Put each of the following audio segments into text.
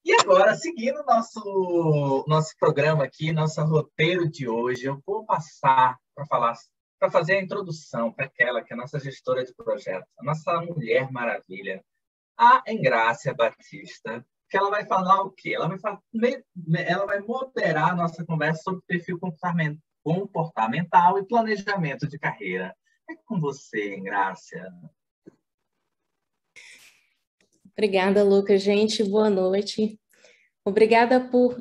E agora, seguindo nosso programa aqui, nosso roteiro de hoje, eu vou passar para fazer a introdução para aquela que é a nossa gestora de projeto, a nossa Mulher Maravilha, a Engrácia Batista, que ela vai falar o quê? Ela vai moderar a nossa conversa sobre perfil comportamental e planejamento de carreira. É com você, Engrácia. Obrigada, Lucas. Gente, boa noite. Obrigada por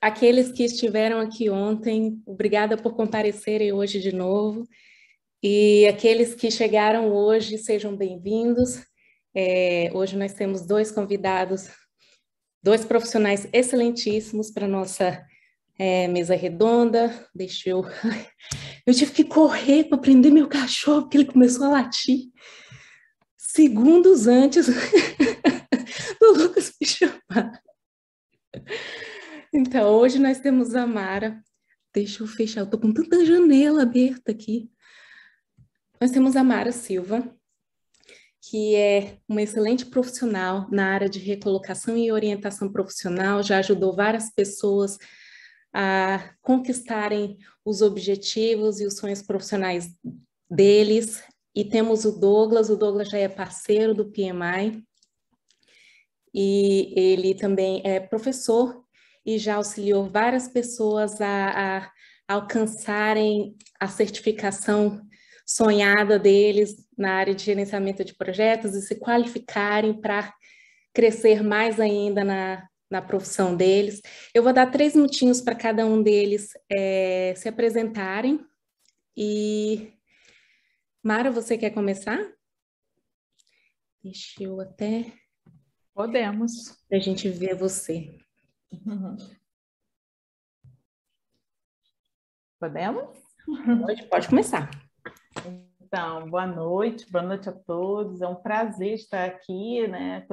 aqueles que estiveram aqui ontem. Obrigada por comparecerem hoje de novo. E aqueles que chegaram hoje, sejam bem-vindos. Hoje nós temos dois convidados, dois profissionais excelentíssimos para a nossa mesa redonda. Eu tive que correr para prender meu cachorro, porque ele começou a latir segundos antes do Lucas me chamar. Então, hoje nós temos a Mara. Deixa eu fechar, eu tô com tanta janela aberta aqui. Nós temos a Mara Silva, que é uma excelente profissional na área de recolocação e orientação profissional, já ajudou várias pessoas a conquistarem os objetivos e os sonhos profissionais deles. E temos o Douglas já é parceiro do PMI, e ele também é professor e já auxiliou várias pessoas a alcançarem a certificação sonhada deles na área de gerenciamento de projetos e se qualificarem para crescer mais ainda na profissão deles. Eu vou dar 3 minutinhos para cada um deles se apresentarem. E, Mara, você quer começar? Deixa eu até... Podemos. Para a gente ver você. Podemos? Pode começar. Então, boa noite a todos. É um prazer estar aqui, né,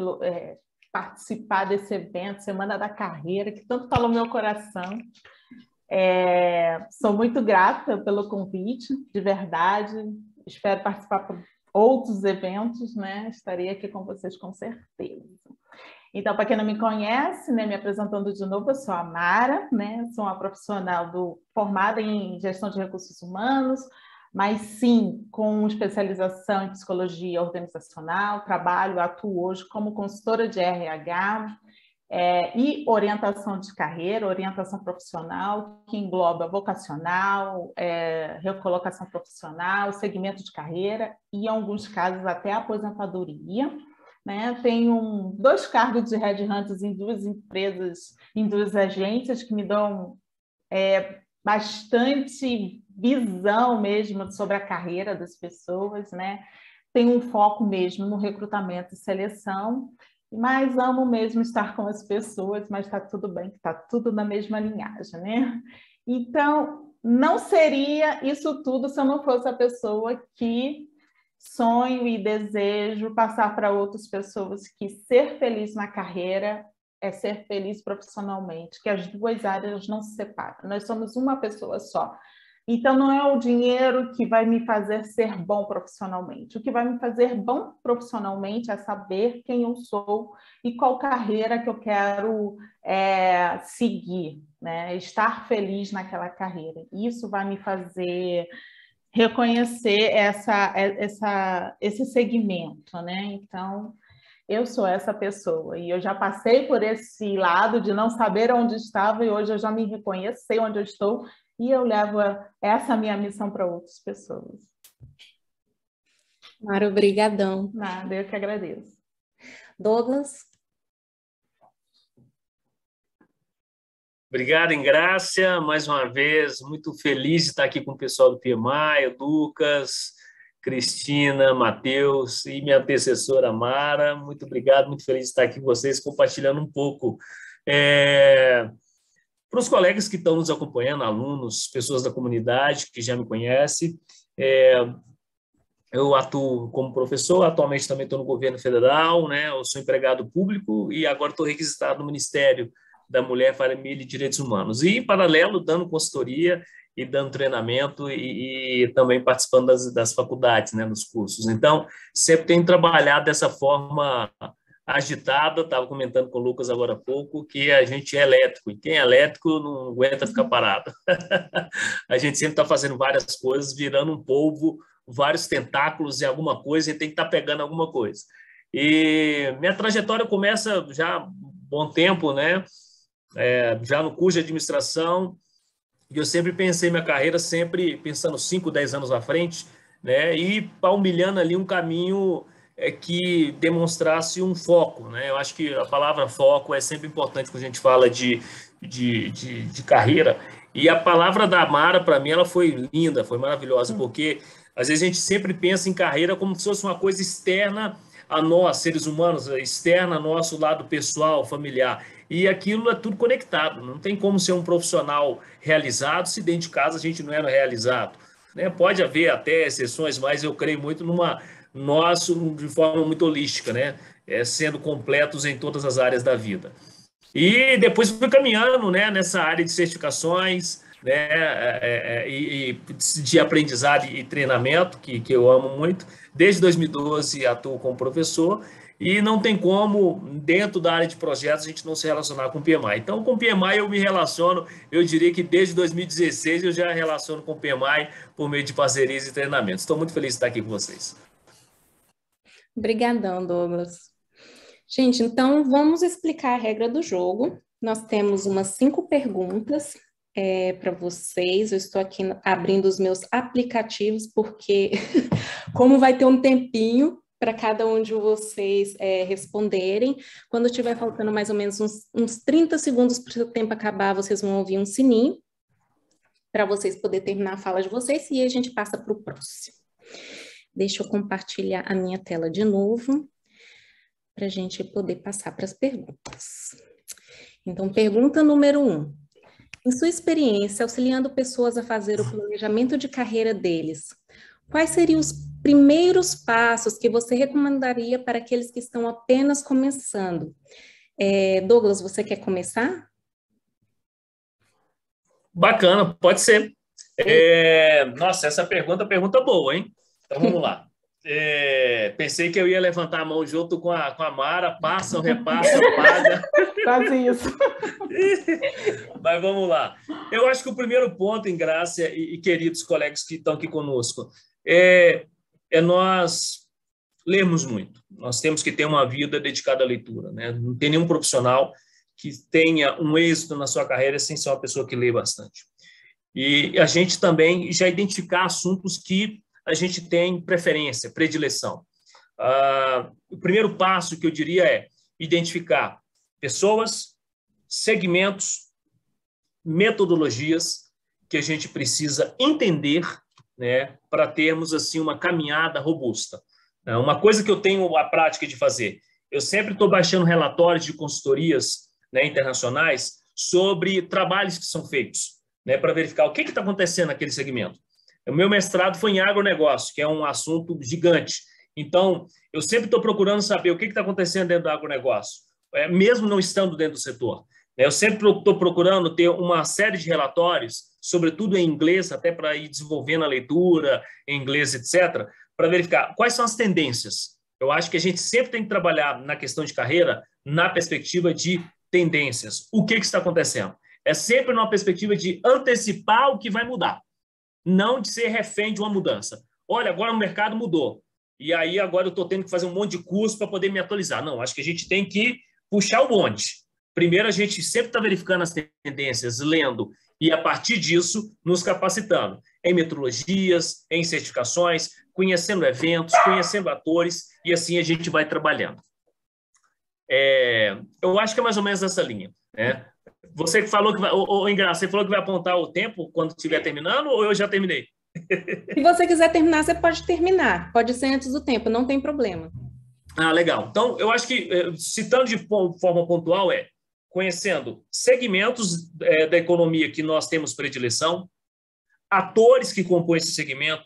participar desse evento, Semana da Carreira, que tanto falou meu coração. Sou muito grata pelo convite, de verdade. Espero participar por outros eventos, né? Estarei aqui com vocês com certeza. Então, para quem não me conhece, né, me apresentando de novo, eu sou a Mara, né, sou uma profissional formada em gestão de recursos humanos, mas sim com especialização em psicologia organizacional, atuo hoje como consultora de RH e orientação de carreira, orientação profissional, que engloba vocacional, recolocação profissional, segmento de carreira e, em alguns casos, até aposentadoria. Né? Tenho 2 cargos de headhunters em 2 empresas, em 2 agências que me dão bastante visão mesmo sobre a carreira das pessoas, né? Tenho um foco mesmo no recrutamento e seleção, mas amo mesmo estar com as pessoas, mas está tudo bem, está tudo na mesma linhagem, né? Então, não seria isso tudo se eu não fosse a pessoa que sonho e desejo passar para outras pessoas que ser feliz na carreira é ser feliz profissionalmente, que as 2 áreas não se separam. Nós somos uma pessoa só. Então, não é o dinheiro que vai me fazer ser bom profissionalmente. O que vai me fazer bom profissionalmente é saber quem eu sou e qual carreira que eu quero seguir, né? Estar feliz naquela carreira. Isso vai me fazer reconhecer esse segmento, né? Então, eu sou essa pessoa e eu já passei por esse lado de não saber onde estava e hoje eu já me reconheço, sei onde eu estou e eu levo essa minha missão para outras pessoas. Mara, obrigadão. Nada, eu que agradeço. Douglas? Obrigado, Engrácia, mais uma vez, muito feliz de estar aqui com o pessoal do PMI, o Lucas, Cristina, Matheus e minha antecessora Mara. Muito obrigado, muito feliz de estar aqui com vocês, compartilhando um pouco. Para os colegas que estão nos acompanhando, alunos, pessoas da comunidade que já me conhecem, eu atuo como professor, atualmente também estou no governo federal, né? Eu sou empregado público e agora estou requisitado no Ministério da Mulher, Família e Direitos Humanos. E, em paralelo, dando consultoria e dando treinamento e também participando das faculdades, né, nos cursos. Então, sempre tenho trabalhado dessa forma agitada. Estava comentando com o Lucas agora há pouco que a gente é elétrico, e quem é elétrico não aguenta ficar parado. A gente sempre está fazendo várias coisas, virando um polvo, vários tentáculos em alguma coisa, e tem que estar pegando alguma coisa. E minha trajetória começa já há bom tempo, né? Já no curso de administração, e eu sempre pensei minha carreira, sempre pensando 5, 10 anos à frente, né? E palmilhando ali um caminho que demonstrasse um foco, né? Eu acho que a palavra foco é sempre importante quando a gente fala de carreira. E a palavra da Mara, para mim, ela foi linda, foi maravilhosa, porque às vezes a gente sempre pensa em carreira como se fosse uma coisa externa a nós, seres humanos, externa ao nosso lado pessoal, familiar. E aquilo é tudo conectado. Não tem como ser um profissional realizado se dentro de casa a gente não era realizado, né? Pode haver até exceções, mas eu creio muito de forma muito holística, né? Sendo completos em todas as áreas da vida. E depois fui caminhando, né, nessa área de certificações, né, e de aprendizado e treinamento, que eu amo muito. Desde 2012 atuo como professor, e não tem como, dentro da área de projetos, a gente não se relacionar com o PMI. Então, com o PMI eu me relaciono, eu diria que desde 2016 eu já relaciono com o PMI por meio de parcerias e treinamentos. Estou muito feliz de estar aqui com vocês. Obrigadão, Douglas. Gente, então vamos explicar a regra do jogo. Nós temos umas 5 perguntas para vocês. Eu estou aqui abrindo os meus aplicativos, porque como vai ter um tempinho para cada um de vocês responderem, quando estiver faltando mais ou menos uns 30 segundos para o tempo acabar, vocês vão ouvir um sininho para vocês poderem terminar a fala de vocês, e aí a gente passa para o próximo. Deixa eu compartilhar a minha tela de novo, para a gente poder passar para as perguntas. Então, pergunta número 1. Em sua experiência, auxiliando pessoas a fazer o planejamento de carreira deles, quais seriam os primeiros passos que você recomendaria para aqueles que estão apenas começando? Douglas, você quer começar? Bacana, pode ser. Nossa, essa pergunta é pergunta boa, hein? Então, vamos lá. Pensei que eu ia levantar a mão junto com a Mara, passa, repassa, paga. Quase isso. Mas vamos lá. Eu acho que o primeiro ponto, Ingrácia e queridos colegas que estão aqui conosco, é nós lermos muito. Nós temos que ter uma vida dedicada à leitura, né? Não tem nenhum profissional que tenha um êxito na sua carreira sem ser uma pessoa que lê bastante. E a gente também já identificar assuntos que a gente tem preferência, predileção. O primeiro passo que eu diria é identificar pessoas, segmentos, metodologias que a gente precisa entender, né, para termos assim uma caminhada robusta. Uma coisa que eu tenho a prática de fazer, eu sempre estou baixando relatórios de consultorias, né, internacionais sobre trabalhos que são feitos, né, para verificar o que está acontecendo naquele segmento. O meu mestrado foi em agronegócio, que é um assunto gigante. Então, eu sempre estou procurando saber o que está acontecendo dentro do agronegócio, mesmo não estando dentro do setor. Eu sempre estou procurando ter uma série de relatórios, sobretudo em inglês, até para ir desenvolvendo a leitura em inglês, etc., para verificar quais são as tendências. Eu acho que a gente sempre tem que trabalhar na questão de carreira na perspectiva de tendências. O que está acontecendo? É sempre numa perspectiva de antecipar o que vai mudar, não de ser refém de uma mudança. Olha, agora o mercado mudou, e aí agora eu estou tendo que fazer um monte de curso para poder me atualizar. Não, acho que a gente tem que puxar o bonde. Primeiro, a gente sempre está verificando as tendências, lendo, e a partir disso, nos capacitando em metodologias, em certificações, conhecendo eventos, conhecendo atores, e assim a gente vai trabalhando. Eu acho que é mais ou menos essa linha, né? Você falou que vai, Ingrácia, você falou que vai apontar o tempo quando estiver terminando, ou eu já terminei? Se você quiser terminar, você pode terminar. Pode ser antes do tempo, não tem problema. Legal. Então, eu acho que, citando de forma pontual, conhecendo segmentos da economia que nós temos predileção, atores que compõem esse segmento,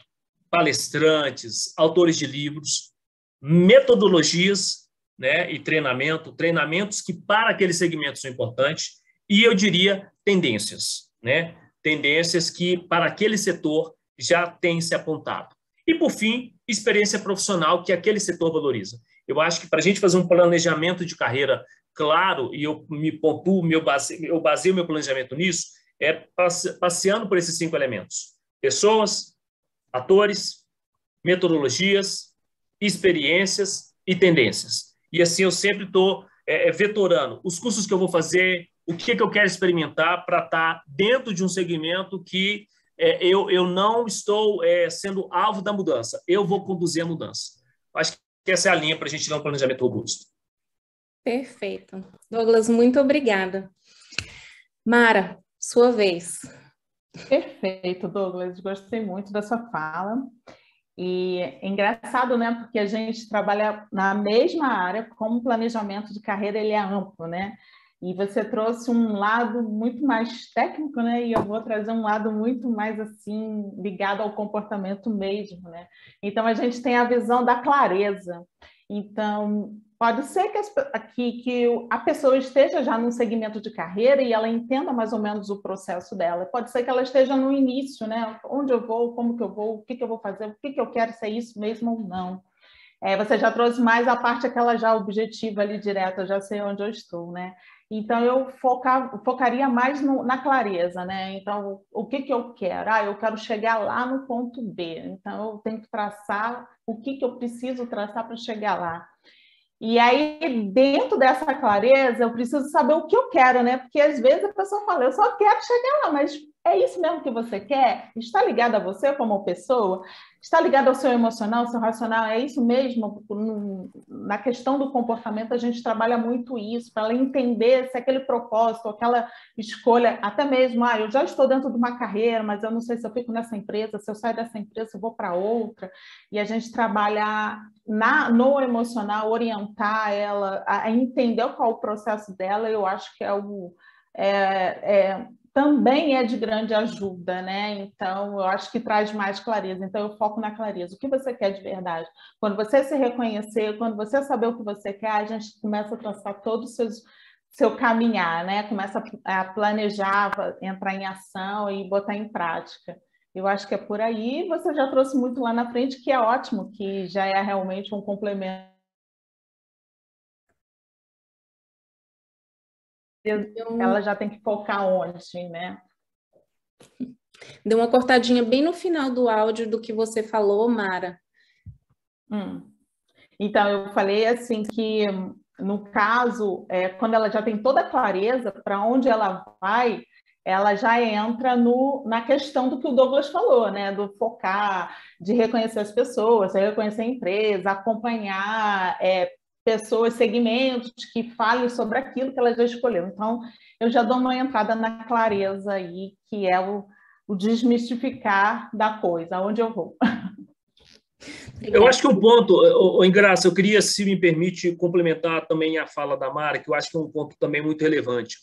palestrantes, autores de livros, metodologias, né, e treinamentos que para aquele segmento são importantes, e eu diria tendências, né? Tendências que para aquele setor já tem se apontado. E, por fim, experiência profissional que aquele setor valoriza. Eu acho que para a gente fazer um planejamento de carreira claro, e eu me pontuo, eu baseio meu planejamento nisso, é passeando por esses 5 elementos. Pessoas, atores, metodologias, experiências e tendências. E assim eu sempre estou vetorando os cursos que eu vou fazer, o que eu quero experimentar para estar dentro de um segmento que eu não estou sendo alvo da mudança. Eu vou conduzir a mudança. Acho que essa é a linha para a gente dar um planejamento robusto. Perfeito. Douglas, muito obrigada. Mara, sua vez. Perfeito, Douglas. Gostei muito da sua fala. E é engraçado, né? Porque a gente trabalha na mesma área, como o planejamento de carreira ele é amplo, né? E você trouxe um lado muito mais técnico, né? E eu vou trazer um lado muito mais, assim, ligado ao comportamento mesmo, né? Então, a gente tem a visão da clareza. Então, pode ser que a pessoa esteja já num segmento de carreira e ela entenda mais ou menos o processo dela. Pode ser que ela esteja no início, né? Onde eu vou, como que eu vou, o que eu vou fazer, o que eu quero, se é isso mesmo ou não. Você já trouxe mais a parte aquela já objetiva ali direta, eu já sei onde eu estou, né? Então, eu focaria mais na clareza, né? Então, o que eu quero? Eu quero chegar lá no ponto B. Então, eu tenho que traçar o que eu preciso traçar para chegar lá. E aí, dentro dessa clareza, eu preciso saber o que eu quero, né? Porque às vezes a pessoa fala, eu só quero chegar lá, mas é isso mesmo que você quer? Está ligado a você como pessoa? Está ligado ao seu emocional, ao seu racional? É isso mesmo? Na questão do comportamento, a gente trabalha muito isso, para ela entender se aquele propósito, aquela escolha, até mesmo, eu já estou dentro de uma carreira, mas eu não sei se eu fico nessa empresa, se eu saio dessa empresa, eu vou para outra. E a gente trabalhar no emocional, orientar ela a entender qual é o processo dela, eu acho que também é de grande ajuda, né? Então, eu acho que traz mais clareza. Então, eu foco na clareza. O que você quer de verdade? Quando você se reconhecer, quando você saber o que você quer, a gente começa a traçar todo o seu caminhar, né? Começa a planejar, entrar em ação e botar em prática. Eu acho que é por aí. Você já trouxe muito lá na frente, que é ótimo, que já é realmente um complemento. Ela já tem que focar onde, né? Deu uma cortadinha bem no final do áudio do que você falou, Mara. Então, eu falei assim que, no caso, quando ela já tem toda a clareza para onde ela vai, ela já entra na questão do que o Douglas falou, né? Do focar, de reconhecer as pessoas, reconhecer a empresa, acompanhar pessoas, segmentos que falem sobre aquilo que ela já escolheu. Então, eu já dou uma entrada na clareza aí, que é o desmistificar da coisa, aonde eu vou. Eu acho que um ponto, Ingraça, eu queria, se me permite, complementar também a fala da Mara, que eu acho que é um ponto também muito relevante,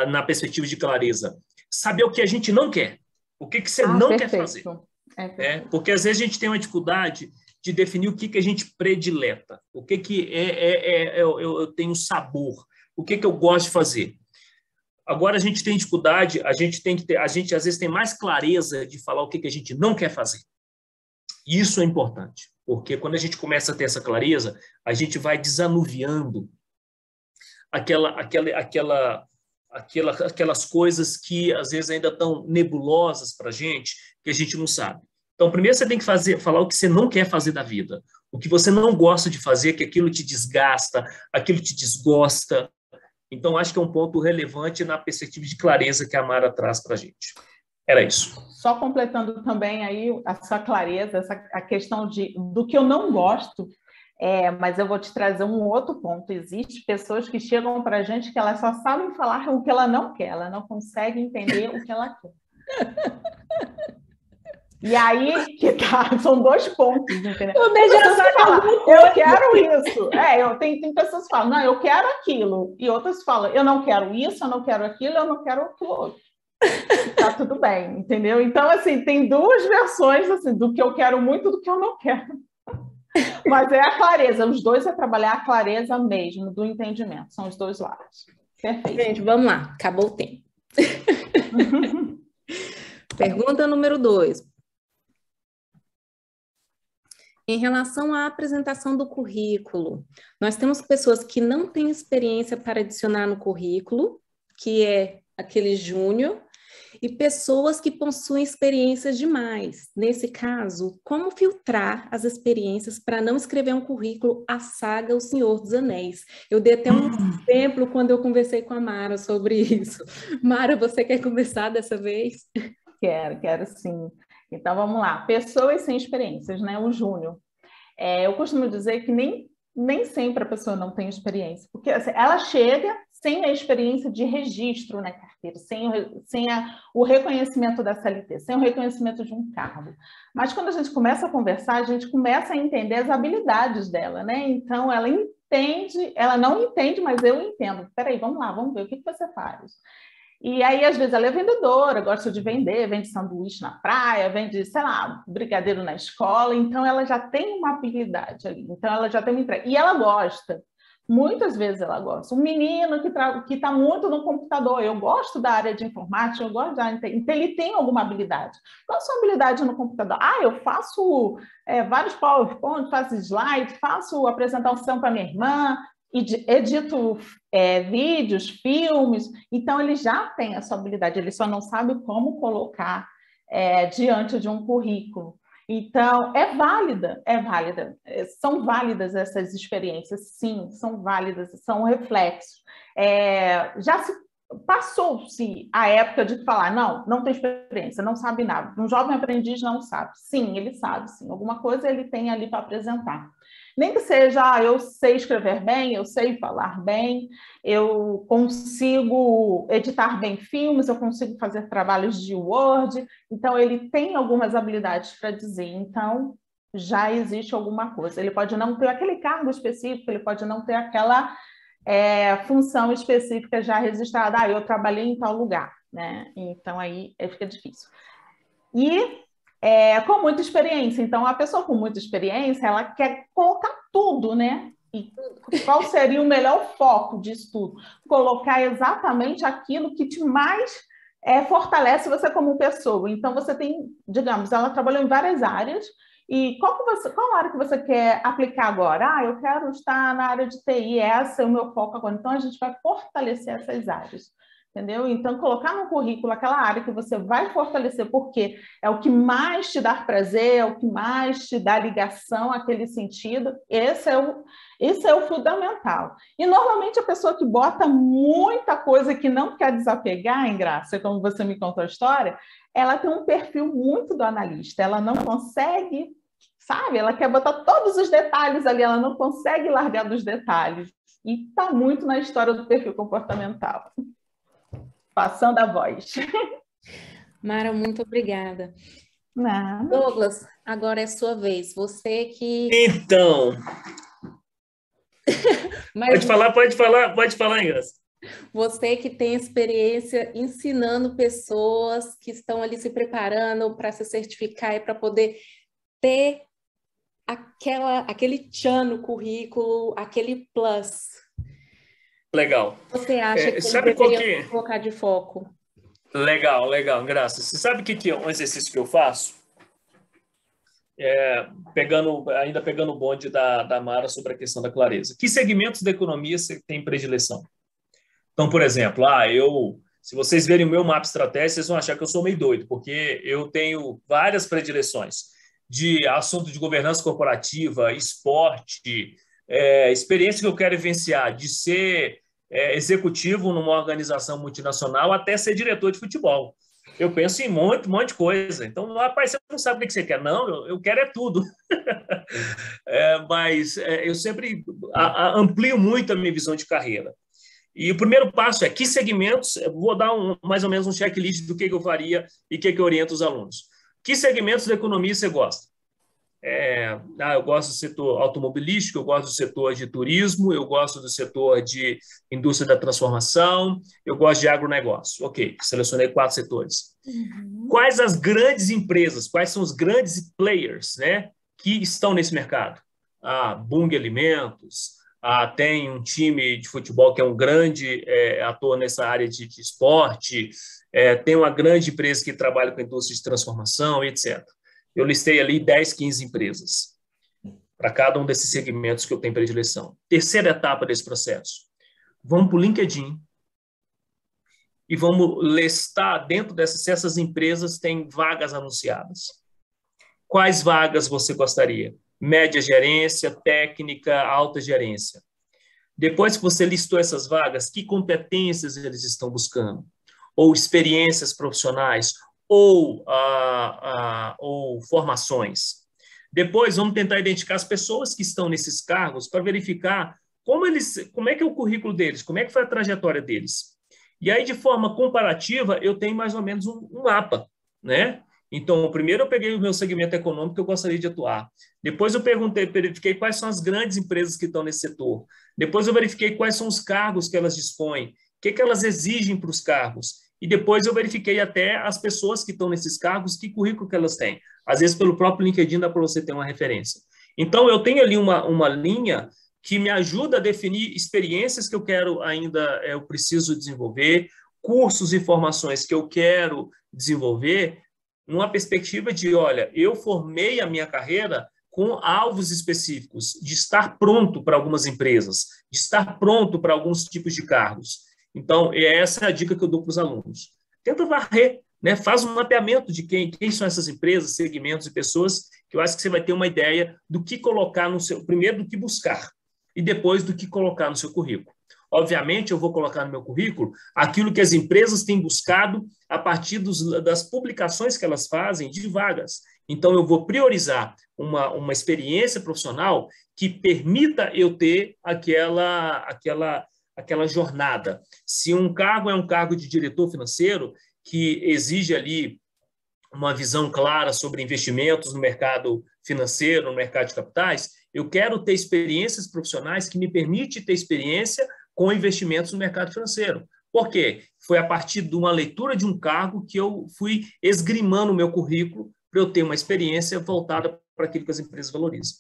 na perspectiva de clareza. Saber o que a gente não quer, o que você não quer fazer. Porque às vezes a gente tem uma dificuldade de definir o que a gente predileta, o que eu tenho sabor, o que eu gosto de fazer. Agora a gente tem dificuldade, a gente às vezes tem mais clareza de falar o que a gente não quer fazer. Isso é importante, porque quando a gente começa a ter essa clareza, a gente vai desanuviando aquelas coisas que às vezes ainda estão nebulosas para a gente, que a gente não sabe. Então, primeiro você tem que falar o que você não quer fazer da vida, o que você não gosta de fazer, que aquilo te desgasta, aquilo te desgosta. Então, acho que é um ponto relevante na perspectiva de clareza que a Mara traz para a gente. Era isso. Só completando também aí essa clareza, a questão do que eu não gosto, mas eu vou te trazer um outro ponto. Existem pessoas que chegam para a gente que elas só sabem falar o que ela não quer, ela não consegue entender o que ela quer. E aí que tá, são 2 pontos, entendeu? Eu quero isso. Tem pessoas que falam, não, eu quero aquilo. E outras falam, eu não quero isso, eu não quero aquilo, eu não quero aquilo outro. Tá tudo bem, entendeu? Então, assim, tem 2 versões assim, do que eu quero muito e do que eu não quero. Mas é a clareza, os 2 é trabalhar a clareza mesmo, do entendimento, são os 2 lados. Perfeito. Gente, vamos lá, acabou o tempo. Pergunta número 2. Em relação à apresentação do currículo, nós temos pessoas que não têm experiência para adicionar no currículo, que é aquele júnior, e pessoas que possuem experiências demais. Nesse caso, como filtrar as experiências para não escrever um currículo à saga O Senhor dos Anéis? Eu dei até um exemplo quando eu conversei com a Mara sobre isso. Mara, você quer conversar dessa vez? Quero sim. Então, vamos lá. Pessoas sem experiências, né? O júnior. Eu costumo dizer que nem sempre a pessoa não tem experiência, porque assim, ela chega sem a experiência de registro na carteira, sem o reconhecimento da CLT, sem o reconhecimento de um cargo. Mas quando a gente começa a conversar, a gente começa a entender as habilidades dela, né? Então, ela entende, ela não entende, mas eu entendo. Peraí, vamos lá, vamos ver, o que você faz? E aí, às vezes, ela é vendedora, gosta de vender, vende sanduíche na praia, vende, sei lá, brigadeiro na escola. Então, ela já tem uma habilidade ali. Então, ela já tem uma entrega. E ela gosta. Muitas vezes ela gosta. Um menino que está muito no computador. Eu gosto da área de informática, eu gosto da área... Então, ele tem alguma habilidade. Qual a sua habilidade no computador? Eu faço vários PowerPoint, faço slide, faço apresentação para minha irmã, edito vídeos, filmes, então ele já tem essa habilidade, ele só não sabe como colocar diante de um currículo. Então, é válida, são válidas essas experiências, sim, são válidas, são reflexos. Já se passou-se a época de falar, não tem experiência, não sabe nada, um jovem aprendiz não sabe. Sim, ele sabe, sim, alguma coisa ele tem ali para apresentar. Nem que seja, eu sei escrever bem, eu sei falar bem, eu consigo editar bem filmes, eu consigo fazer trabalhos de Word, então ele tem algumas habilidades para dizer, então já existe alguma coisa. Ele pode não ter aquele cargo específico, ele pode não ter aquela função específica já registrada, eu trabalhei em tal lugar, né? Então aí fica difícil. E com muita experiência. Então, a pessoa com muita experiência, ela quer colocar tudo, né? E qual seria o melhor foco disso tudo? Colocar exatamente aquilo que te mais fortalece você como pessoa. Então, você tem, digamos, ela trabalhou em várias áreas, e qual área que você quer aplicar agora? Eu quero estar na área de TI, esse é o meu foco agora. Então, a gente vai fortalecer essas áreas. Entendeu? Então, colocar no currículo aquela área que você vai fortalecer, porque é o que mais te dá prazer, é o que mais te dá ligação àquele sentido, esse é o fundamental. E, normalmente, a pessoa que bota muita coisa que não quer desapegar, em Graça, como você me contou a história, ela tem um perfil muito do analista, ela não consegue, sabe? Ela quer botar todos os detalhes ali, ela não consegue largar dos detalhes. E está muito na história do perfil comportamental. Passando a voz. Mara, muito obrigada. Nada. Douglas, agora é sua vez. Você que... Então... Pode falar, Inês. Você que tem experiência ensinando pessoas que estão ali se preparando para se certificar e para poder ter aquele tchan no currículo, aquele plus. Legal. Você acha que sabe ele deveria colocar de foco? Legal, graças. Você sabe o que é um exercício que eu faço? Ainda pegando o bonde da Mara sobre a questão da clareza. Que segmentos da economia você tem predileção? Então, por exemplo, se vocês verem o meu mapa estratégico, vocês vão achar que eu sou meio doido, porque eu tenho várias predileções de assunto de governança corporativa, esporte, experiência que eu quero vivenciar, de ser executivo numa organização multinacional até ser diretor de futebol. Eu penso em um monte de coisa. Então, rapaz, você não sabe o que você quer. Não, eu quero tudo. Mas eu sempre amplio muito a minha visão de carreira. E o primeiro passo é que segmentos, vou dar mais ou menos um checklist do que eu faria e que eu oriento os alunos. Que segmentos da economia você gosta? Eu gosto do setor automobilístico, eu gosto do setor de turismo, eu gosto do setor de indústria da transformação, eu gosto de agronegócio. Ok, selecionei 4 setores. Uhum. Quais as grandes empresas, quais são os grandes players, né, que estão nesse mercado? Bunge Alimentos, tem um time de futebol que é um grande ator nessa área de esporte, tem uma grande empresa que trabalha com a indústria de transformação, etc. Eu listei ali 10, 15 empresas. para cada um desses segmentos que eu tenho predileção. Terceira etapa desse processo. Vamos para o LinkedIn e vamos listar dentro se essas empresas têm vagas anunciadas. Quais vagas você gostaria? Média gerência, técnica, alta gerência. Depois que você listou essas vagas, que competências eles estão buscando? Ou experiências profissionais, ou formações. Depois, vamos tentar identificar as pessoas que estão nesses cargos para verificar como é que é o currículo deles, como é que foi a trajetória deles. E aí, de forma comparativa, eu tenho mais ou menos um mapa, né? Então, primeiro eu peguei o meu segmento econômico que eu gostaria de atuar. Depois eu verifiquei quais são as grandes empresas que estão nesse setor. Depois eu verifiquei quais são os cargos que elas dispõem, o que elas exigem para os cargos. E depois eu verifiquei até as pessoas que estão nesses cargos, que currículo que elas têm. Às vezes, pelo próprio LinkedIn, dá para você ter uma referência. Então, eu tenho ali uma linha que me ajuda a definir experiências que eu quero eu preciso desenvolver, cursos e formações que eu quero desenvolver, numa perspectiva de, olha, eu formei a minha carreira com alvos específicos, de estar pronto para algumas empresas, de estar pronto para alguns tipos de cargos. Então, essa é a dica que eu dou para os alunos. Tenta varrer, né? Faz um mapeamento de quem são essas empresas, segmentos e pessoas, que eu acho que você vai ter uma ideia do que colocar primeiro do que buscar, e depois do que colocar no seu currículo. Obviamente, eu vou colocar no meu currículo aquilo que as empresas têm buscado a partir das publicações que elas fazem de vagas. Então, eu vou priorizar uma experiência profissional que permita eu ter aquela jornada. Se um cargo é um cargo de diretor financeiro, que exige ali uma visão clara sobre investimentos no mercado financeiro, no mercado de capitais, eu quero ter experiências profissionais que me permitem ter experiência com investimentos no mercado financeiro. Por quê? Foi a partir de uma leitura de um cargo que eu fui esgrimando o meu currículo para eu ter uma experiência voltada para aquilo que as empresas valorizam.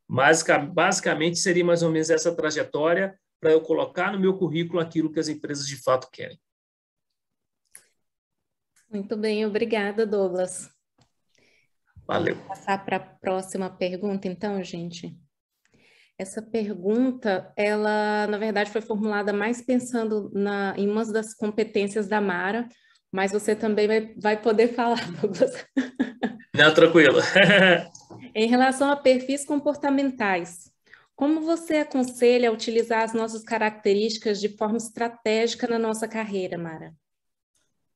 Basicamente, seria mais ou menos essa trajetória para eu colocar no meu currículo aquilo que as empresas de fato querem. Muito bem, obrigada, Douglas. Valeu. Vamos passar para a próxima pergunta, então, gente. Essa pergunta, ela, na verdade, foi formulada mais pensando em uma das competências da Mara, mas você também vai poder falar, Douglas. Não, tranquilo. Em relação a perfis comportamentais, como você aconselha a utilizar as nossas características de forma estratégica na nossa carreira, Mara?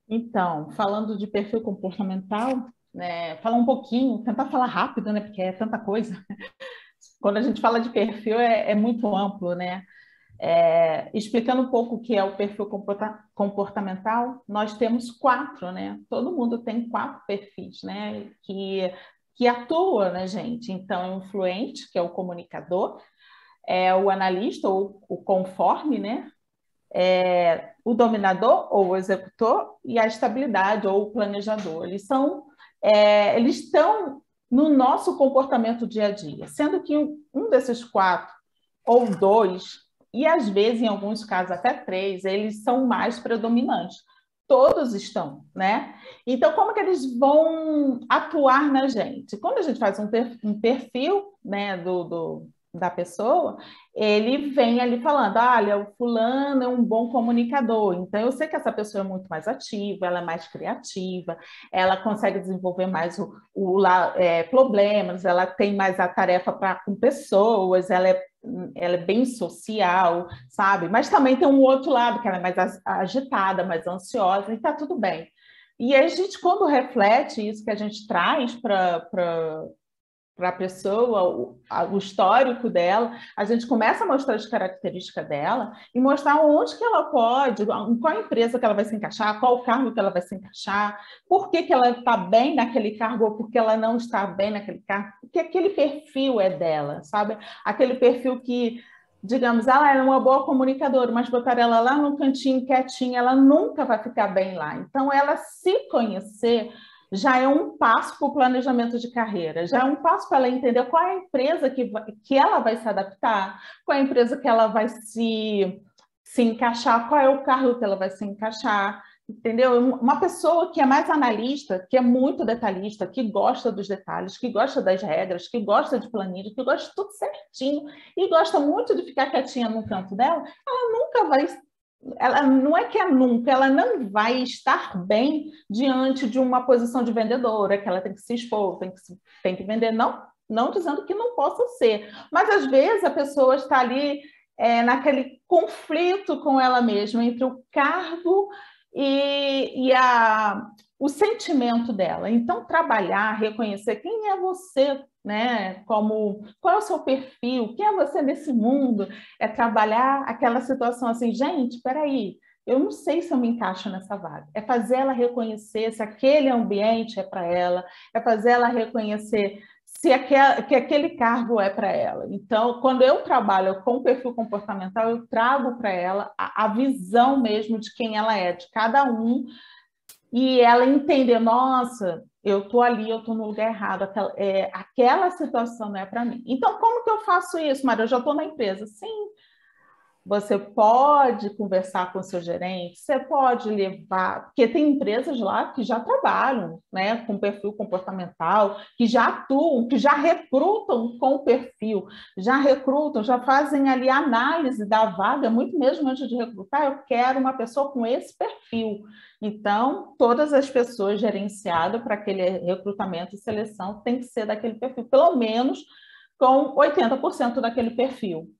Então, falando de perfil comportamental, né, falar um pouquinho, tentar falar rápido, né, porque é tanta coisa. Quando a gente fala de perfil, é muito amplo, né? Explicando um pouco o que é o perfil comportamental, nós temos 4, né? Todo mundo tem 4 perfis, né? Que atua na gente. Então, é o influente, que é o comunicador, é o analista, ou o conforme, né? O dominador, ou o executor, e a estabilidade, ou o planejador. Eles estão no nosso comportamento dia a dia, sendo que um desses 4, ou 2, e às vezes, em alguns casos, até 3, eles são mais predominantes. Todos estão, né? Então, como que eles vão atuar na gente? Quando a gente faz um perfil, né, da pessoa, ele vem ali falando, olha, o fulano é um bom comunicador, então eu sei que essa pessoa é muito mais ativa, ela é mais criativa, ela consegue desenvolver mais problemas, ela tem mais a tarefa com pessoas, ela é bem social, sabe? Mas também tem um outro lado, que ela é mais agitada, mais ansiosa, e está tudo bem. E a gente, quando reflete isso que a gente traz para a pessoa, o histórico dela, a gente começa a mostrar as características dela e mostrar onde que ela pode, em qual empresa que ela vai se encaixar, qual cargo que ela vai se encaixar, por que ela está bem naquele cargo ou por que ela não está bem naquele cargo, porque aquele perfil é dela, sabe? Aquele perfil que, digamos, ela é uma boa comunicadora, mas botar ela lá no cantinho quietinha, ela nunca vai ficar bem lá. Então, ela se conhecer já é um passo para o planejamento de carreira, já é um passo para ela entender qual é a empresa que ela vai se adaptar, qual é a empresa que ela vai se encaixar, qual é o cargo que ela vai se encaixar. entendeu? Uma pessoa que é mais analista, que é muito detalhista, que gosta dos detalhes, que gosta das regras, que gosta de planilha, que gosta de tudo certinho e gosta muito de ficar quietinha no canto dela, ela nunca vai, ela não é que é nunca, ela não vai estar bem diante de uma posição de vendedora, que ela tem que se expor, tem que vender, não dizendo que não possa ser, mas às vezes a pessoa está ali naquele conflito com ela mesma, entre o cargo e o sentimento dela. Então, trabalhar, reconhecer quem é você, né? Qual é o seu perfil, quem é você nesse mundo, é trabalhar aquela situação assim, gente, espera aí, eu não sei se eu me encaixo nessa vaga. É fazer ela reconhecer se aquele ambiente é para ela, é fazer ela reconhecer que aquele cargo é para ela. Então, quando eu trabalho com perfil comportamental, eu trago para ela a visão mesmo de quem ela é, de cada um, e ela entender, nossa, eu estou ali, eu estou no lugar errado, aquela situação não é para mim. Então, como que eu faço isso, Maria? Eu já estou na empresa. Sim, você pode conversar com o seu gerente, você pode levar, porque tem empresas lá que já trabalham, né, com perfil comportamental, que já atuam, que já recrutam com o perfil, já recrutam, já fazem ali a análise da vaga, muito mesmo antes de recrutar, eu quero uma pessoa com esse perfil. Então, todas as pessoas gerenciadas para aquele recrutamento e seleção tem que ser daquele perfil, pelo menos com 80% daquele perfil.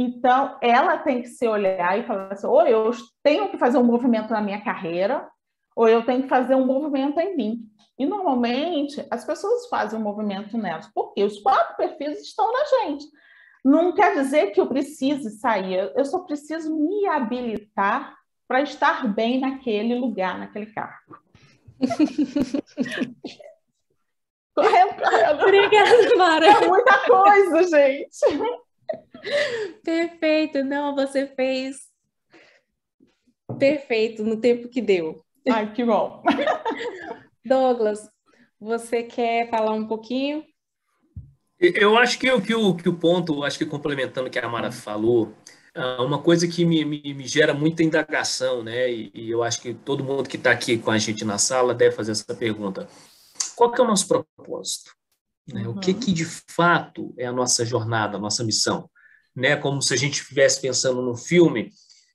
Então, ela tem que se olhar e falar assim, ou eu tenho que fazer um movimento na minha carreira, ou eu tenho que fazer um movimento em mim. E, normalmente, as pessoas fazem um movimento nelas, porque os 4 perfis estão na gente. Não quer dizer que eu precise sair, eu só preciso me habilitar para estar bem naquele lugar, naquele cargo. Obrigada, Mara. É muita coisa, gente. Perfeito, não, você fez perfeito no tempo que deu. Ai, que bom. Douglas, você quer falar um pouquinho? Eu acho que o ponto, acho que complementando o que a Mara falou, uma coisa que me gera muita indagação, né? E eu acho que todo mundo que está aqui com a gente na sala deve fazer essa pergunta. Qual que é o nosso propósito? Né? O que de fato é a nossa jornada, a nossa missão? Né? Como se a gente estivesse pensando num filme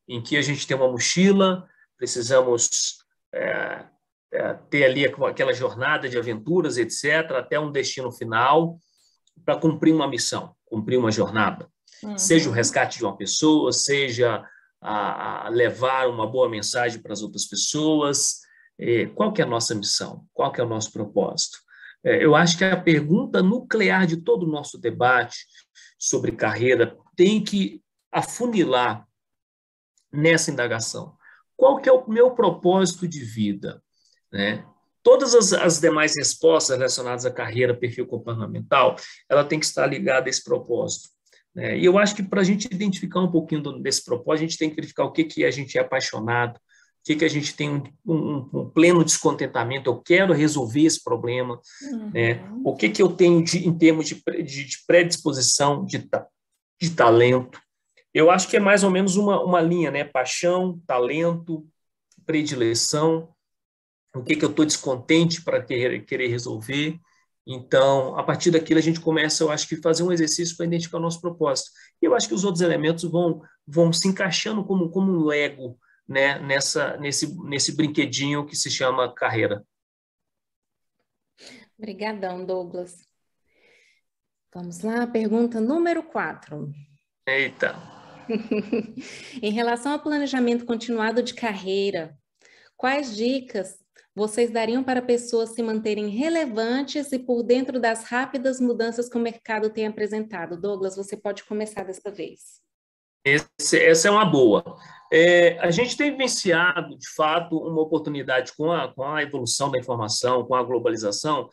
em que a gente tem uma mochila, precisamos ter ali aquela jornada de aventuras, etc., até um destino final, para cumprir uma missão, cumprir uma jornada. Seja o resgate de uma pessoa, seja a levar uma boa mensagem para as outras pessoas. Qual que é a nossa missão? Qual que é o nosso propósito? Eu acho que a pergunta nuclear de todo o nosso debate sobre carreira tem que afunilar nessa indagação. Qual que é o meu propósito de vida? Né? Todas as demais respostas relacionadas à carreira, perfil comportamental, ela tem que estar ligada a esse propósito. Né? E eu acho que para a gente identificar um pouquinho desse propósito, a gente tem que verificar o que a gente é apaixonado, o que a gente tem um pleno descontentamento, eu quero resolver esse problema, né? O que eu tenho em termos de predisposição, de talento. Eu acho que é mais ou menos uma linha, né? Paixão, talento, predileção, o que eu estou descontente para querer resolver. Então, a partir daquilo, a gente começa, eu acho que, fazer um exercício para identificar o nosso propósito. E eu acho que os outros elementos vão se encaixando como um Lego, né, nesse brinquedinho que se chama carreira. Obrigadão, Douglas. Vamos lá, pergunta número 4. Eita! Em relação ao planejamento continuado de carreira, quais dicas vocês dariam para pessoas se manterem relevantes e por dentro das rápidas mudanças que o mercado tem apresentado? Douglas, você pode começar desta vez. Essa é uma boa. A gente tem vivenciado, de fato, uma oportunidade com a evolução da informação, com a globalização,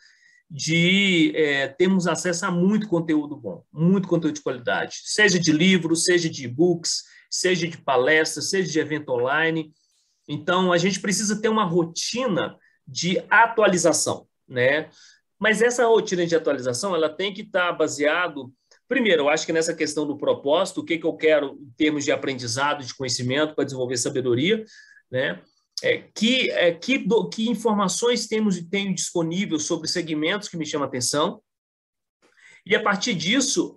de termos acesso a muito conteúdo bom, muito conteúdo de qualidade, seja de livros, seja de e-books, seja de palestras, seja de evento online. Então, a gente precisa ter uma rotina de atualização, né? Mas essa rotina de atualização, ela tem que estar baseado. Primeiro, eu acho que nessa questão do propósito, o que eu quero em termos de aprendizado, de conhecimento, para desenvolver sabedoria, né? que informações tenho disponível sobre segmentos que me chamam a atenção, e a partir disso,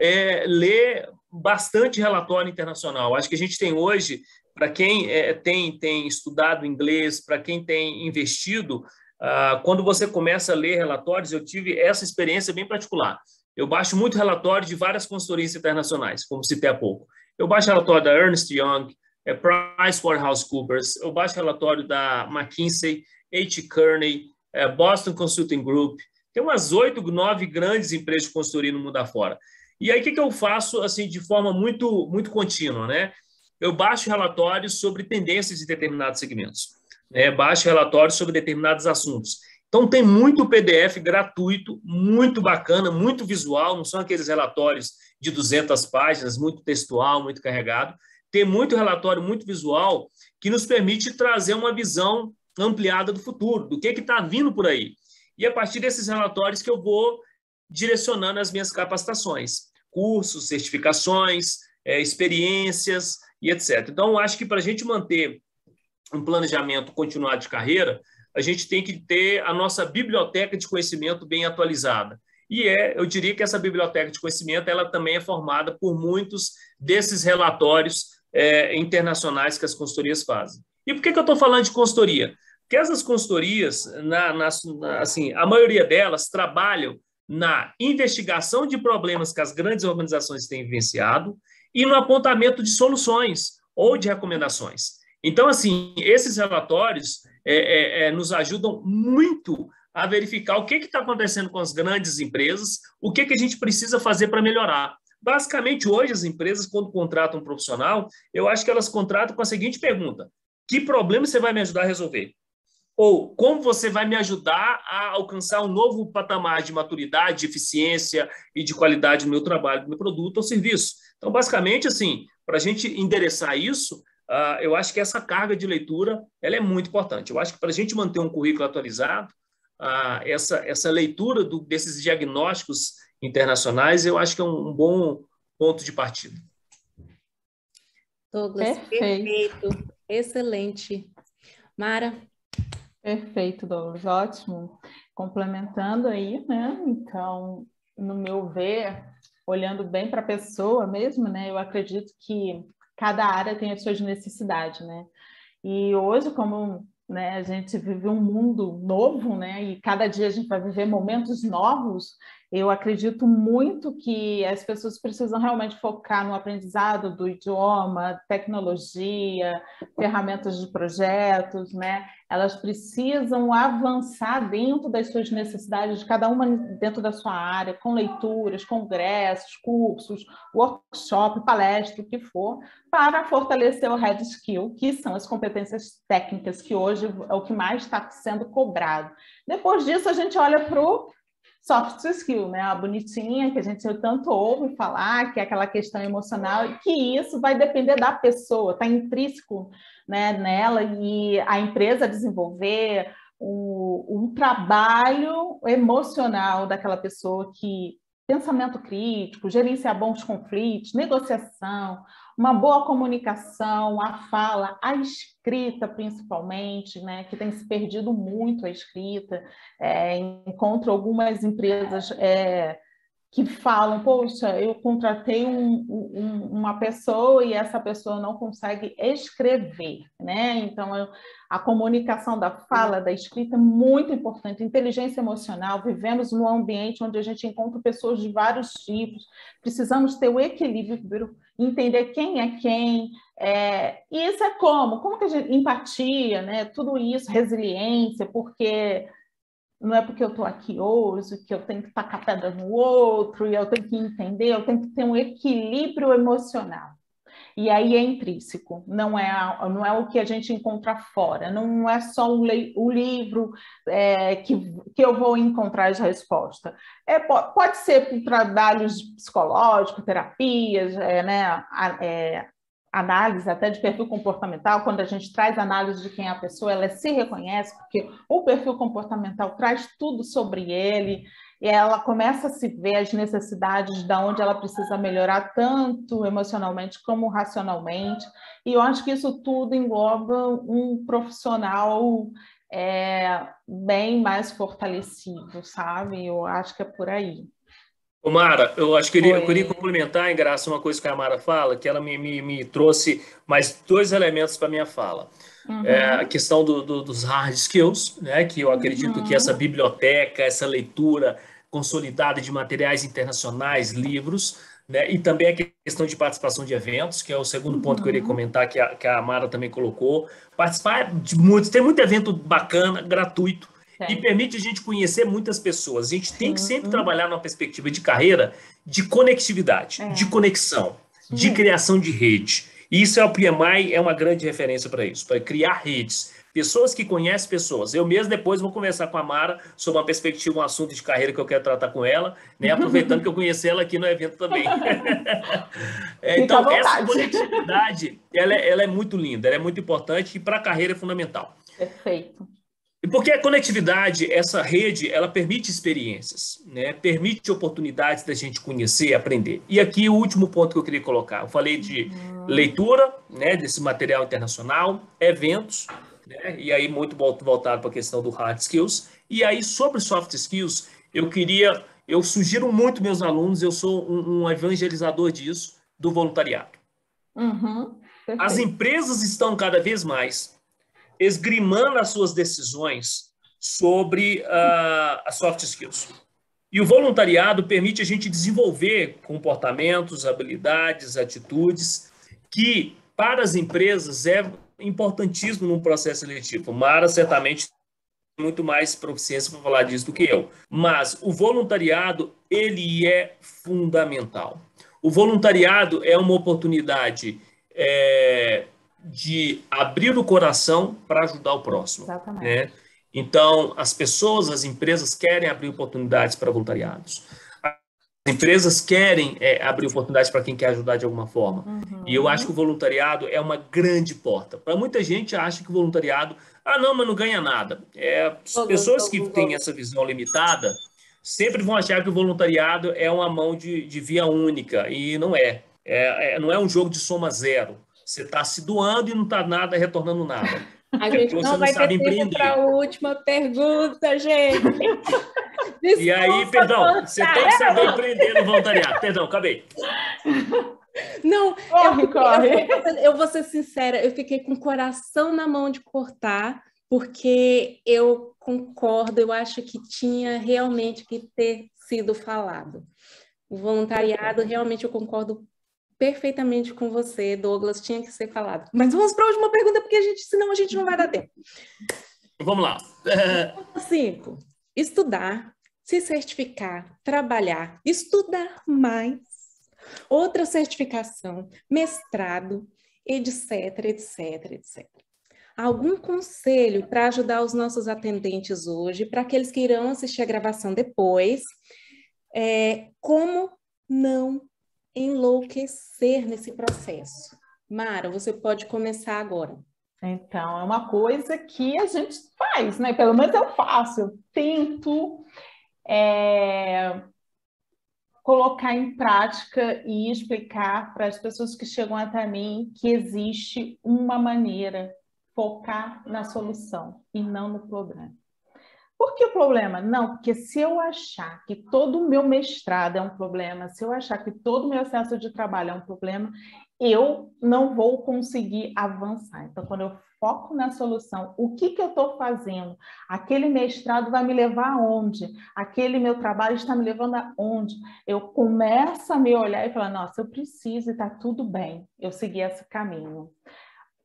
ler bastante relatório internacional. Acho que a gente tem hoje, para quem tem estudado inglês, para quem tem investido, quando você começa a ler relatórios, eu tive essa experiência bem particular. Eu baixo muito relatório de várias consultorias internacionais, como citei há pouco. Eu baixo relatório da Ernst Young, PricewaterhouseCoopers, eu baixo relatório da McKinsey, H. Kearney, Boston Consulting Group. Tem umas 8, 9 grandes empresas de consultoria no mundo afora. E aí, o que eu faço assim, de forma muito, muito contínua, né? Eu baixo relatórios sobre tendências de determinados segmentos, né? Baixo relatórios sobre determinados assuntos. Então, tem muito PDF gratuito, muito bacana, muito visual, não são aqueles relatórios de 200 páginas, muito textual, muito carregado. Tem muito relatório, muito visual, que nos permite trazer uma visão ampliada do futuro, do que está vindo por aí. E a partir desses relatórios que eu vou direcionando as minhas capacitações, cursos, certificações, experiências e etc. Então, acho que para a gente manter um planejamento continuado de carreira, a gente tem que ter a nossa biblioteca de conhecimento bem atualizada. E eu diria que essa biblioteca de conhecimento ela também é formada por muitos desses relatórios internacionais que as consultorias fazem. E por que eu estou falando de consultoria? Porque essas consultorias, assim, a maioria delas trabalham na investigação de problemas que as grandes organizações têm vivenciado e no apontamento de soluções ou de recomendações. Então, assim, esses relatórios nos ajudam muito a verificar o que está acontecendo com as grandes empresas, o que a gente precisa fazer para melhorar. Basicamente, hoje, as empresas, quando contratam um profissional, eu acho que elas contratam com a seguinte pergunta: que problema você vai me ajudar a resolver? Ou como você vai me ajudar a alcançar um novo patamar de maturidade, de eficiência e de qualidade no meu trabalho, no meu produto ou serviço? Então, basicamente, assim, para a gente endereçar isso, eu acho que essa carga de leitura ela é muito importante. Eu acho que para a gente manter um currículo atualizado, essa leitura desses diagnósticos internacionais, eu acho que é um bom ponto de partida. Douglas, perfeito. Excelente. Mara? Perfeito, Douglas, ótimo. Complementando aí, né? Então, no meu ver, olhando bem para a pessoa mesmo, né? Eu acredito que cada área tem as suas necessidades, né? E hoje, como a gente vive um mundo novo, né? E cada dia a gente vai viver momentos novos, eu acredito muito que as pessoas precisam realmente focar no aprendizado do idioma, tecnologia, ferramentas de projetos, né? Elas precisam avançar dentro das suas necessidades, de cada uma dentro da sua área, com leituras, congressos, cursos, workshop, palestra, o que for, para fortalecer o hard skill, que são as competências técnicas, que hoje é o que mais está sendo cobrado. Depois disso, a gente olha para o soft skill, né? A bonitinha que a gente tanto ouve falar, que é aquela questão emocional, e que isso vai depender da pessoa, está intrínseco, né, nela, e a empresa desenvolver um trabalho emocional daquela pessoa que pensamento crítico, gerenciar bons conflitos, negociação, uma boa comunicação, a fala, a escrita principalmente, né, que tem se perdido muito a escrita. Encontro algumas empresas que falam, poxa, eu contratei uma pessoa e essa pessoa não consegue escrever, né? Então, a comunicação da fala, da escrita é muito importante. Inteligência emocional, vivemos num ambiente onde a gente encontra pessoas de vários tipos, precisamos ter o equilíbrio, entender quem é quem, e isso é como que a gente, empatia, né? Tudo isso, resiliência, porque não é porque eu estou aqui hoje que eu tenho que tacar pedra no outro, e eu tenho que entender, eu tenho que ter um equilíbrio emocional. E aí é intrínseco, não é o que a gente encontra fora, não é só o livro que eu vou encontrar as respostas. Pode ser por trabalhos psicológicos, terapias, análise até de perfil comportamental, quando a gente traz análise de quem é a pessoa, ela se reconhece, porque o perfil comportamental traz tudo sobre ele, e ela começa a se ver as necessidades de onde ela precisa melhorar, tanto emocionalmente como racionalmente, e eu acho que isso tudo engloba um profissional bem mais fortalecido, sabe? Eu acho que é por aí. Ô, Mara, eu queria complementar, em graça, uma coisa que a Mara fala, que ela me trouxe mais dois elementos para a minha fala. A questão dos hard skills, né, que eu acredito que essa biblioteca, essa leitura consolidada de materiais internacionais, livros, né, e também a questão de participação de eventos, que é o segundo ponto que eu iria comentar, que a Mara também colocou. Participar de muitos, tem muito evento bacana, gratuito, e permite a gente conhecer muitas pessoas. A gente tem que sempre trabalhar numa perspectiva de carreira, de conectividade, de conexão, de criação de rede. E isso é o PMI, é uma grande referência para isso, para criar redes. Pessoas que conhecem pessoas. Eu mesmo depois vou conversar com a Mara sobre uma perspectiva, um assunto de carreira que eu quero tratar com ela, né? Aproveitando que eu conheci ela aqui no evento também. Então, essa conectividade, ela é muito linda, ela é muito importante e para a carreira é fundamental. Perfeito. E porque a conectividade, essa rede, ela permite experiências, né? Permite oportunidades da gente conhecer e aprender. E aqui o último ponto que eu queria colocar. Eu falei de leitura, né, desse material internacional, eventos, né, e aí muito voltado para a questão do hard skills. E aí sobre soft skills, eu sugiro muito meus alunos, eu sou um evangelizador disso, do voluntariado. As empresas estão cada vez mais esgrimando as suas decisões sobre as soft skills. E o voluntariado permite a gente desenvolver comportamentos, habilidades, atitudes que, para as empresas, é importantíssimo num processo seletivo. Mara certamente tem muito mais proficiência para falar disso do que eu. Mas o voluntariado, ele é fundamental. O voluntariado é uma oportunidade de abrir o coração para ajudar o próximo. Exatamente. Né? Então, as pessoas, as empresas querem abrir oportunidades para voluntariados. As empresas querem abrir oportunidades para quem quer ajudar de alguma forma. E eu acho que o voluntariado é uma grande porta. Para muita gente, acha que o voluntariado... não, mas não ganha nada. Pessoas que têm essa visão limitada sempre vão achar que o voluntariado é uma mão de via única. E não é. Não é um jogo de soma zero. Você está se doando e não está nada retornando nada. A gente não vai ter tempo para a última pergunta, gente. Desculpa, e aí, perdão, você tem que saber empreender no voluntariado. Perdão, acabei. Não, corre. Eu vou ser sincera, eu fiquei com o coração na mão de cortar, porque eu concordo, eu acho que tinha realmente que ter sido falado. O voluntariado, realmente eu concordo perfeitamente com você, Douglas, tinha que ser falado. Mas vamos para a última pergunta, porque senão a gente não vai dar tempo. Vamos lá. 5. Estudar, se certificar, trabalhar, estudar mais, outra certificação, mestrado, etc, etc, etc. Algum conselho para ajudar os nossos atendentes hoje, para aqueles que irão assistir a gravação depois, como não enlouquecer nesse processo? Mara, você pode começar agora. Então, é uma coisa que a gente faz, né? Pelo menos eu faço, eu tento colocar em prática e explicar para as pessoas que chegam até mim que existe uma maneira, focar na solução e não no problema. Por que o problema? Não, porque se eu achar que todo o meu mestrado é um problema, se eu achar que todo o meu acesso de trabalho é um problema, eu não vou conseguir avançar. Então, quando eu foco na solução, o que eu estou fazendo? Aquele mestrado vai me levar aonde? Aquele meu trabalho está me levando aonde? Eu começo a me olhar e falar, nossa, eu preciso e está tudo bem, eu segui esse caminho.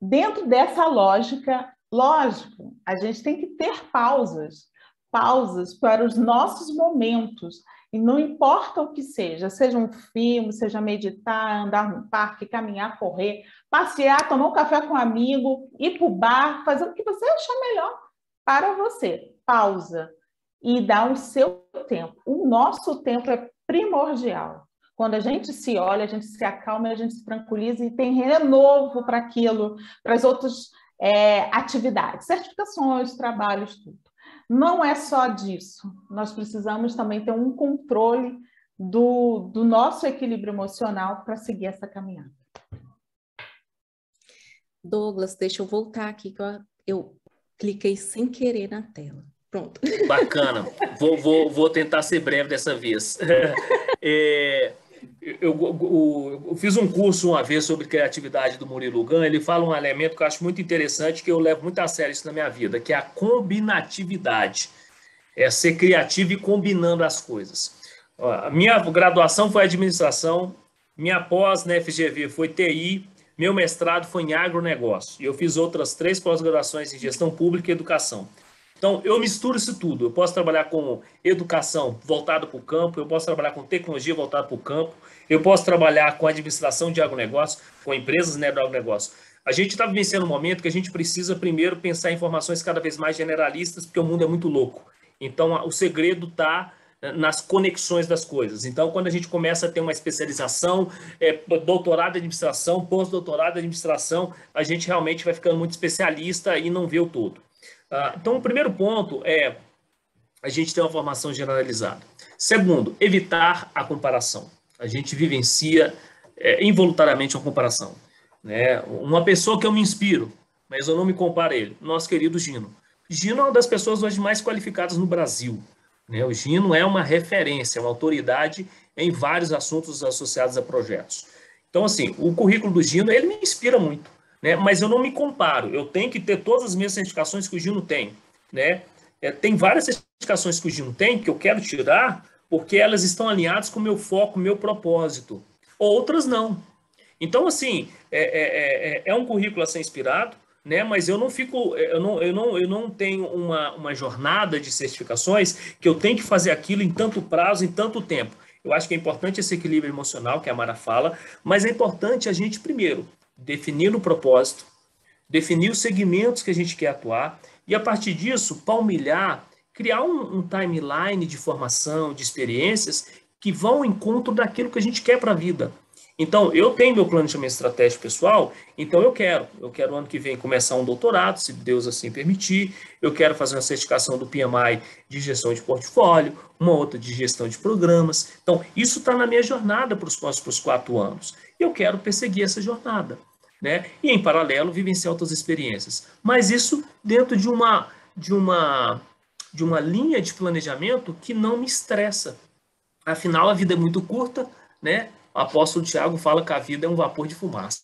Dentro dessa lógica, lógico, a gente tem que ter pausas para os nossos momentos, e não importa o que seja um filme, seja meditar, andar no parque, caminhar, correr, passear, tomar um café com um amigo, ir para o bar, fazer o que você achar melhor para você. Pausa e dá o seu tempo. O nosso tempo é primordial. Quando a gente se olha, a gente se acalma, a gente se tranquiliza e tem renovo para aquilo, para as outras atividades, certificações, trabalhos, tudo. não é só disso. Nós precisamos também ter um controle do nosso equilíbrio emocional para seguir essa caminhada. Douglas, deixa eu voltar aqui, que eu cliquei sem querer na tela. Pronto. Bacana. Vou tentar ser breve dessa vez. Eu fiz um curso uma vez sobre criatividade do Murilo Gun. Ele fala um elemento que eu acho muito interessante, que eu levo muito a sério isso na minha vida, que é a combinatividade. É ser criativo e combinando as coisas. A minha graduação foi administração, minha pós na FGV foi TI, meu mestrado foi em agronegócio. E eu fiz outras 3 pós-graduações em gestão pública e educação. Então, eu misturo isso tudo. Eu posso trabalhar com educação voltada para o campo, eu posso trabalhar com tecnologia voltada para o campo, eu posso trabalhar com administração de agronegócio, com empresas, né, do agronegócio. A gente está vivenciando um momento que a gente precisa primeiro pensar em informações cada vez mais generalistas, porque o mundo é muito louco. Então, o segredo está nas conexões das coisas. Então, quando a gente começa a ter uma especialização, doutorado em administração, pós-doutorado em administração, a gente realmente vai ficando muito especialista e não vê o todo. Então, o primeiro ponto é a gente ter uma formação generalizada. Segundo, evitar a comparação. A gente vivencia involuntariamente uma comparação, né? Uma pessoa que eu me inspiro, mas eu não me comparo a ele, nosso querido Gino. Gino é uma das pessoas hoje mais qualificadas no Brasil. O Gino é uma referência, uma autoridade em vários assuntos associados a projetos. Então, assim, o currículo do Gino, ele me inspira muito, né? Mas eu não me comparo. Eu tenho que ter todas as minhas certificações que o Gino tem, né? Tem várias certificações que o Gino tem que eu quero tirar porque elas estão alinhadas com o meu foco, o meu propósito. Outras não. Então, assim, é um currículo a ser inspirado, né? Mas eu não tenho uma jornada de certificações que eu tenho que fazer aquilo em tanto prazo, em tanto tempo. Eu acho que é importante esse equilíbrio emocional que a Mara fala, mas é importante a gente, primeiro, definir o propósito, definir os segmentos que a gente quer atuar e, a partir disso, palmilhar, criar um timeline de formação, de experiências que vão ao encontro daquilo que a gente quer para a vida. Então, eu tenho meu planejamento estratégico pessoal, então eu quero ano que vem começar um doutorado, se Deus assim permitir, eu quero fazer uma certificação do PMI de gestão de portfólio, uma outra de gestão de programas. Então, isso está na minha jornada para os próximos 4 anos. Eu quero perseguir essa jornada, né? E, em paralelo, vivenciar outras experiências. Mas isso dentro de uma linha de planejamento que não me estressa. Afinal, a vida é muito curta, né? O apóstolo Tiago fala que a vida é um vapor de fumaça.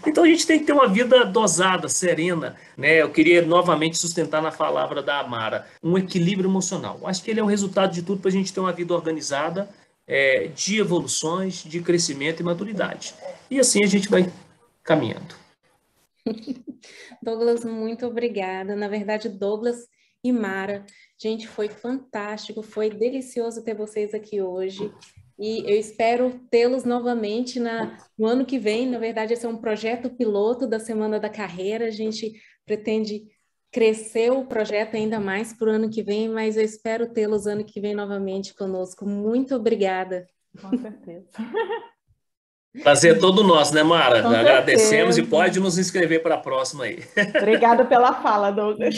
Então a gente tem que ter uma vida dosada, serena, né? Eu queria novamente sustentar na palavra da Amara, um equilíbrio emocional. Acho que ele é o resultado de tudo para a gente ter uma vida organizada, de evoluções, de crescimento e maturidade. E assim a gente vai caminhando. Douglas, muito obrigada. Na verdade, Douglas e Mara, gente, foi fantástico, foi delicioso ter vocês aqui hoje. E eu espero tê-los novamente no ano que vem. Na verdade, esse é um projeto piloto da Semana da Carreira. A gente pretende crescer o projeto ainda mais para o ano que vem, mas eu espero tê-los ano que vem novamente conosco. Muito obrigada. Com certeza. Prazer todo nosso, né, Mara? Com Agradecemos certeza. E pode nos inscrever para a próxima aí. Obrigada pela fala, Douglas.